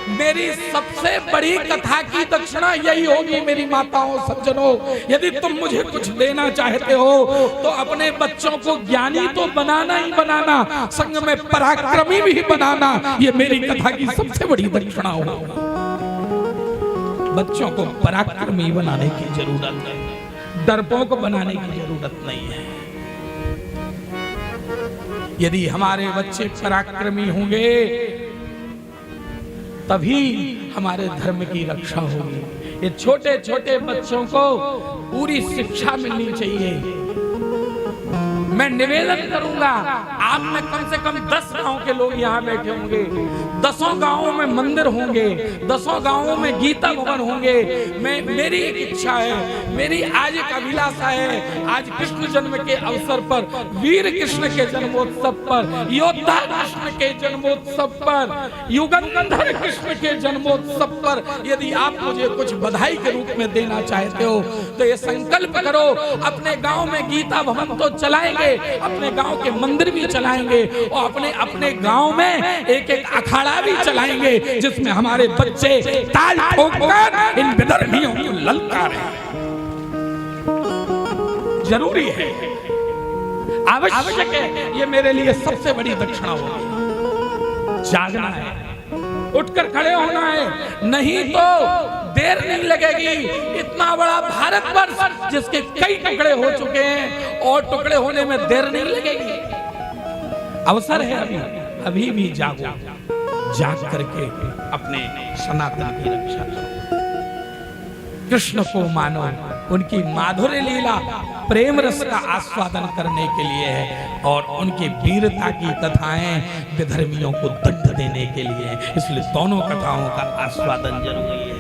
मेरी सबसे बड़ी कथा की दक्षिणा यही होगी मेरी माताओं सज्जनों। यदि तुम मुझे कुछ देना चाहते हो तो अपने बच्चों को ज्ञानी तो बनाना ही बनाना, संग में पराक्रमी भी बनाना। ये मेरी कथा की सबसे बड़ी दक्षिणा होगी। बच्चों को पराक्रमी बनाने की जरूरत है, डरपोक बनाने की जरूरत नहीं है। यदि हमारे बच्चे पराक्रमी होंगे तभी हमारे धर्म की रक्षा होगी। ये छोटे छोटे बच्चों को पूरी शिक्षा मिलनी चाहिए। मैं निवेदन करूंगा, आप में कम से कम 10 गांव के लोग यहाँ बैठे होंगे, 10 गांवों में मंदिर होंगे, 10 गांवों में गीता भवन होंगे। मेरी एक इच्छा है, मेरी आज एक अभिलाषा है, आज कृष्ण जन्म के अवसर पर, वीर कृष्ण के जन्मोत्सव पर, योद्धा कृष्ण के जन्मोत्सव पर, युगंधर कृष्ण के जन्मोत्सव पर यदि आप मुझे कुछ बधाई के रूप में देना चाहते हो तो ये संकल्प करो, अपने गांव में गीता भवन तो चलाएंगे, अपने गांव के मंदिर भी चलाएंगे और अपने गांव में एक एक अखाड़ा भी चलाएंगे जिसमें हमारे बच्चे ताल ठोककर इन विधर्मियों को ललकारें। जरूरी है, आवश्यक है। ये मेरे लिए सबसे बड़ी दक्षिणा होगी। जागना है, उठकर खड़े होना है, नहीं तो देर नहीं लगेगी। इतना बड़ा भारतवर्ष जिसके कई टुकड़े हो चुके हैं और टुकड़े होने में देर नहीं लगेगी। अवसर है अभी भी जागो, जाग करके अपने सनातन की रक्षा करो। कृष्ण को मानो, उनकी माधुर्य लीला प्रेम रस का आस्वादन करने के लिए है और उनकी वीरता की कथाएं विधर्मियों को दंड देने के लिए है। इसलिए दोनों कथाओं का आस्वादन जरूरी है।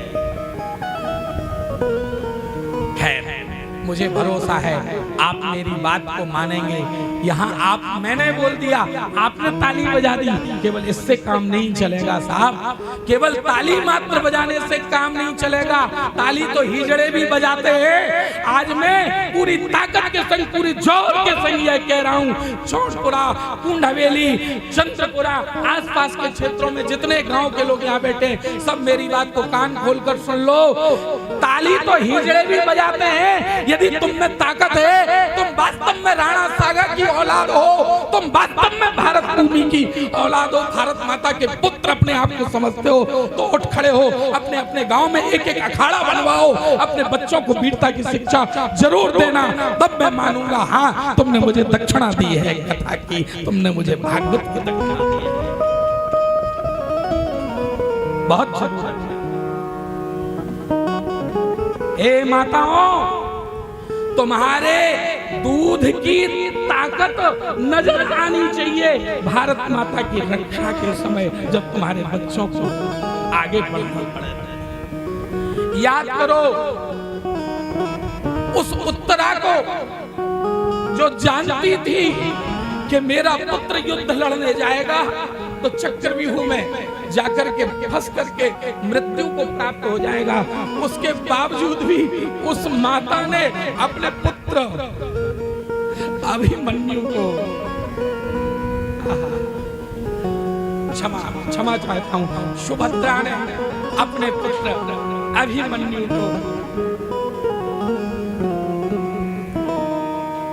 मुझे भरोसा है आप मेरी बात को मानेंगे। यहाँ आप, मैंने बोल दिया, आपने ताली बजा दी, केवल इससे काम नहीं चलेगा साहब। केवल ताली मात्र बजाने से काम नहीं चलेगा, ताली तो हिजड़े भी बजाते हैं। आज मैं पूरी ताकत के संग, पूरी जोर के संग यह कह रहा हूँ, चौड़पुरा, कुंड हवेली, चंद्रपुरा, आसपास के क्षेत्रों में जितने गांव के लोग यहाँ बैठे, सब मेरी बात को कान खोलकर सुन लो। ताली तो हिजड़े भी बजाते हैं। यदि तुम में ताकत है, तुम वास्तव में राणा सागर की औलाद हो, तुम वास्तव में भारत भूमि की औलाद हो, भारत माता के पुत्र अपने आप को समझते हो, तो उठ खड़े हो, अपने अपने गांव में एक एक अखाड़ा बनवाओ, अपने बच्चों को वीरता की शिक्षा जरूर देना। तब मैं मानूंगा, हाँ तुमने मुझे दक्षिणा दी है कथा की, तुमने मुझे भागवत की दक्षिणा दी है। बहुत जरूरत है। ए माताओं, तुम्हारे दूध की ताकत नजर आनी चाहिए भारत माता की रक्षा के समय, जब तुम्हारे बच्चों को आगे बढ़ना पड़े। याद करो उस उत्तरा को जो जानती थी कि मेरा पुत्र युद्ध लड़ने जाएगा तो चक्रव्यूह में जाकर के फंस करके मृत्यु को प्राप्त हो जाएगा। उसके बावजूद भी उस माता ने अपने पुत्र अभिमन्यु को क्षमा चाहता हूँ, सुभद्रा ने अपने पुत्र अभिमन्यु को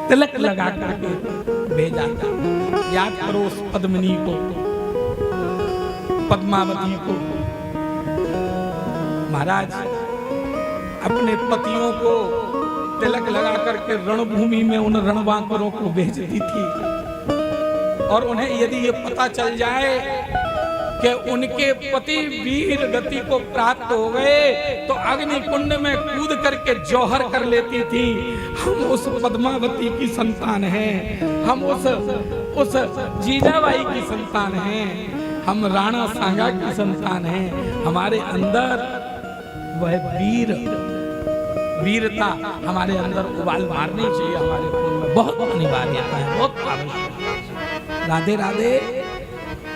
तिलक लगा करके भेजा था। याद करो उस पद्मिनी को, पद्मावती को। महाराज अपने पतियों को तिलक लगा करके रणभूमि में उन रणबांकुरों को भेजती थी और उन्हें यदि ये पता चल जाए कि उनके पति वीर गति को प्राप्त हो गए तो अग्नि कुंड में कूद करके जौहर कर लेती थी। हम उस पद्मावती की संतान हैं, हम उस जीजाबाई की संतान हैं, हम राणा सांगा की संतान हैं। हमारे अंदर वह वीरता हमारे अंदर उबाल मारनी चाहिए। हमारे खून में बहुत अनिवार्यता है, बहुत आवश्यक है। राधे राधे।